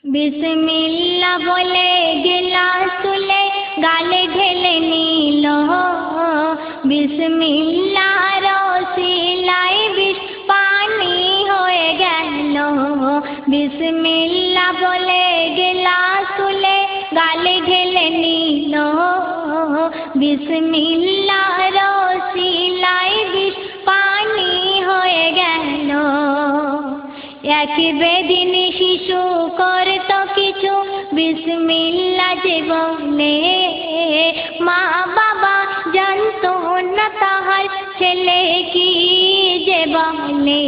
বিসমিল্লা বলে গিলাস তুলে গালে ঢেলে নিল, বিসমিল্লার ওসিলায় বিষ পানি হয়ে গেল। বিসমিল্লা বলে গিলাস তুলে গালে ঢেলে নিল, বিসমিল্লার ওসিলায় বিষ পানি হয়ে গেল। এক বেদিন শিশু করত কিছু বিসমিল্লা যে বলে, মা বাবা জানতো না তাহার ছেলে কি যে বলে।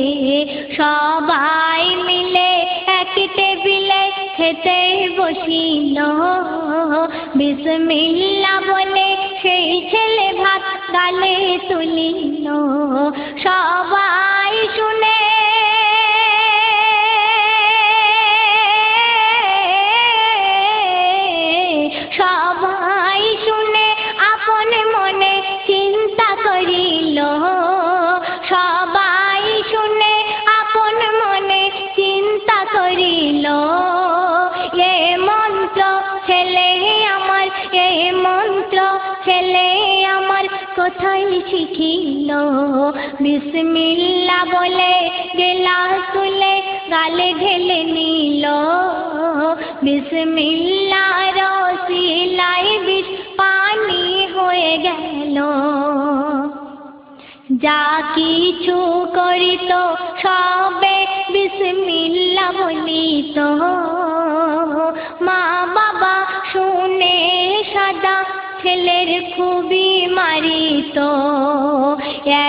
সবাই মিলে এক টেবিলে খেতে বসিল, বিসমিল্লা বলে সেই ছেলে ভাত গালে তুলিল। সবাই শুনে আপন মনে চিন্তা করিল, সবাই শুনে আপন মনে চিন্তা করিল। এ মন্ত্র ছেলে আমার, এ মন্ত্র ছেলে আমার কোথায় শিখিল। বিসমিল্লা বলে গিলাস তুলে গালে ঢেলে নিল, বিসমিল্লার ওসিলায় বিষ পানি হয়ে গেল। যা কিছু করিত সবে বিসমিল্লা বলিত, মা বাবা শুনে সাদা ছেলের খুবই মারিত।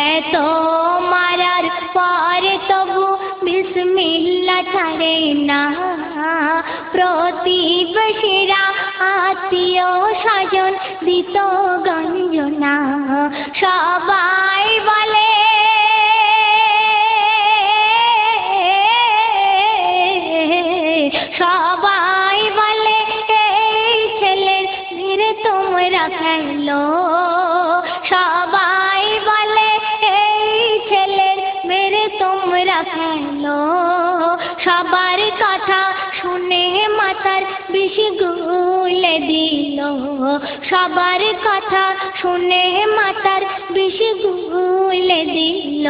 এত মারার পরে তবু বিসমিল্লা ছাড়ে না, প্রতিবেশীরা আত্মীয় স্বজন দিত গঞ্জনা। সবাই বলে সবাই বলে এই ছেলের মেরে তোমরা ফেলো, সবাই বলে এই ছেলের মেরে তোমরা ফেলো। সবার কথা শুনে মাথার বিষ গুলে দিল, সবার কথা শুনে মাথার বিষ গুলে দিল।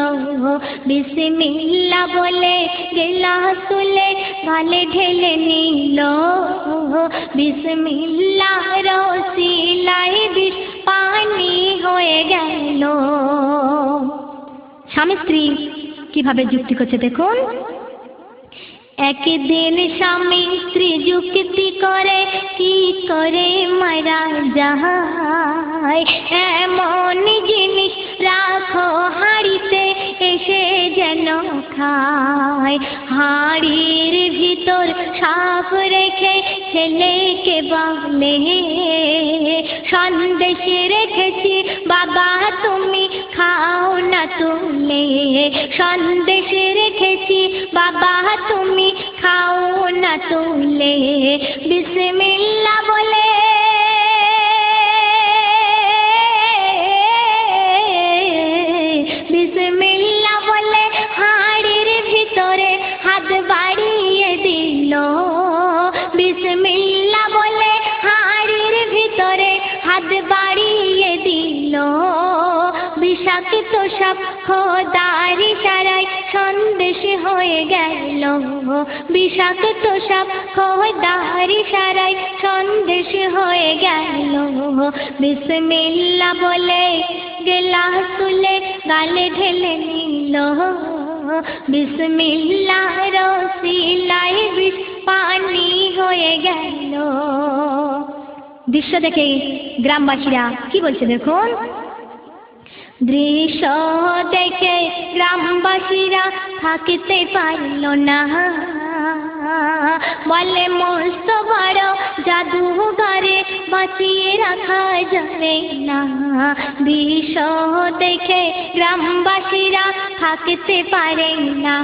বিসমিল্লা বলে গিলাস তুলে গালে ঢেলে নিল, বিসমিল্লার ওসিলায় বিষ পানি হয়ে গেল। স্বামী স্ত্রী কিভাবে যুক্তি করছে দেখুন। একদিন স্বামী স্ত্রী যুক্তি করে কি করে মারা যায়, এমন জিনিস রাখো হাঁড়িতে এসে যেন খায়। হাঁড়ির ভিতর সাপ রেখে ছেলেকে বলে, সন্দেশ রেখেছি বাবা তুমি খাও না তুলে, সন্দেশ রেখেছি বাবা তুমি খাও না তুলে। বিসমিল্লা বলে বিসমিল্লা বলে হাঁড়ির ভিতরে হাত বাড়িয়ে দিল, বিসমিল্লা বলে হাঁড়ির ভিতরে হাত বাড়িয়ে দিল। বিষাক্ত সাপ খোদার ইশারায় সন্দেশ হয়ে গেল, বিষাক্ত সাপ খোদার ইশারায় সন্দেশ হয়ে গেল। বিসমিল্লা বলে গিলাস তুলে গালে ঢেলে নিল, বিসমিল্লার ওসিলায় বিষ পানি হয়ে গেল। দৃশ্য দেখে গ্রামবাসীরা কি বলছে দেখুন। দৃশ্য দেখে গ্রামবাসীরা থাকতে পারল না, বলে মস্ত বড় জাদুঘরে বাঁচিয়ে রাখা যাবে না। দৃশ্য দেখে গ্রামবাসীরা থাকতে পারে না,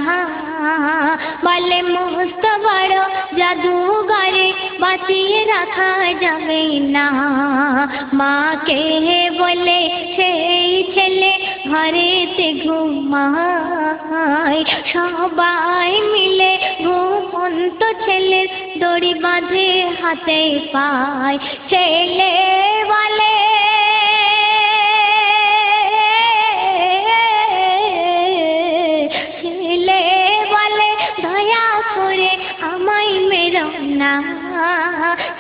বলে মস্ত বড় জাদুঘরে বাঁচিয়ে রাখা যাবে না। মাকে বলে সেই ছেলে ঘরেতে ঘুমায়, সবাই মিলে ঘুমন্ত দুটো ছেলের দড়ি বাঁধে হাতে পায়। ছেলে বলে দয়া করে আমায় মেরো না।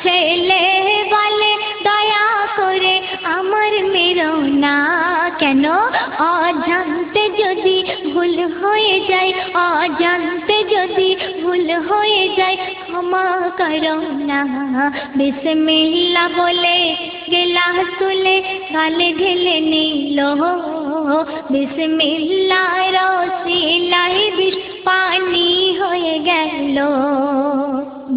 ছেলে বলে দয়া করে আমার মেরো না। কেন? অজান্তে যদি ভুল হয়ে যায়, অজান্তে যদি ভুল হয়ে যায় ক্ষমা করো না। বিসমিল্লাহ বলে গিলাস তুলে গালে ঢেলে নিল। বিসমিল্লাহর ওসিলায় বিষ পানি হয়ে গেল।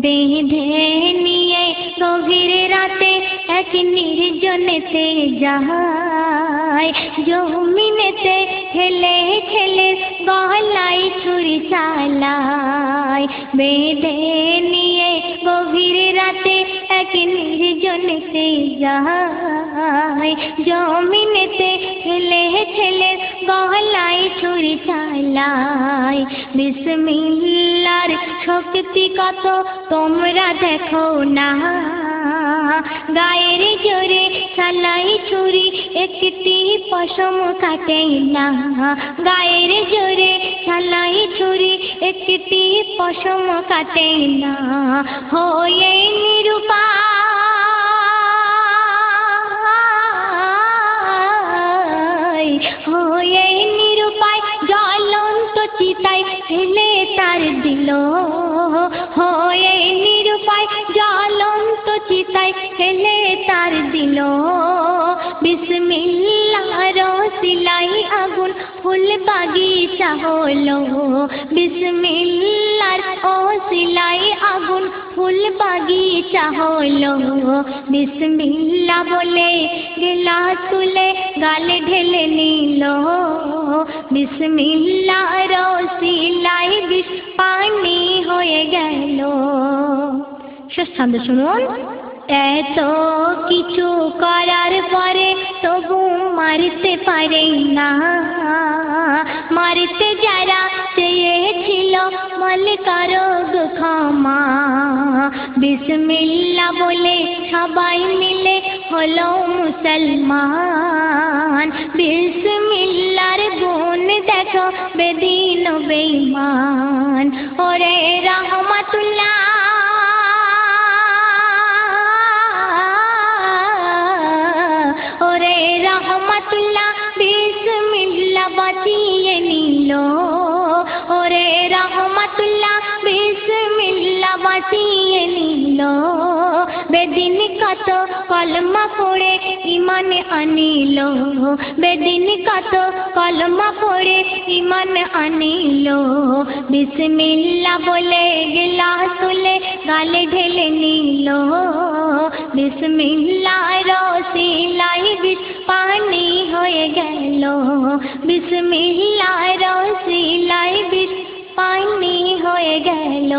বেঁধে নিয়ে গভীর রাতে এক নির্জনেতে যায়। জমিনেতে ঠেলে ঠেলে গলায় ছুরি চালায়। বেঁধে নিয়ে গভীর রাতে এক নির্জনেতে যায়। জমিনেতে ঠেলে ঠেলে গলায় ছুরি চালায়। বিসমিল্লাহর শক্তি কত তোমরা দেখো না। গায়ের জোরে চালাই ছুরি একটি পশম কাটে না। গায়ের জোরে চালাই ছুরি একটি পশম কাটে না। হয়ে নিরুপায়, হয়ে নিরুপায় জ্বলন্ত চিতায় ফেলে তার দিল। হয়ে নিরুপায় জ্বলন্ত চিতায় ফেলে তার দিল। বিসমিল্লাহর ওসিলায় আগুন ফুল বাগিচা হলো। বিসমিল্লাহর ওসিলায় আগুন ফুল বাগিচা হলো। বিসমিল্লাহ বলে গিলাস তুলে গালে ঢেলে নিল। বিসমিল্লাহর ওসিলায় বিষ পানি হয়ে গেল। শেষ ছন্দ শুনুন। এত কিছু করার পরে তবু মারতে পারে না। মারতে যারা চেয়েছিল বলে কারো গো ক্ষমা। বিসমিল্লাহ বলে সবাই মিলে হলো মুসলমান। বিসমিল্লাহর গুণ দেখো বেদিন ও বেঈমান। ওরে রহমাতুল্লাহ, ওরে রহমাতুল্লাহ বিসমিল্লাহ বাঁচিয়ে নিল। ওরে রহমাতুল্লাহ বিসমিল্লাহ বাঁচিয়ে নিল। বেদিন কত কলমা পড়ে ঈমান আনিল। বেদিন কত কলমা পড়ে ঈমান আনিল। বিসমিল্লাহ বলে গিলাস তুলে গালে ঢেলে নিল। বিসমিল্লাহর ওসিলায় বিষ পানি হয়ে গেল। বিসমিল্লাহর ওসিলায় বিষ পানি হয়ে গেল।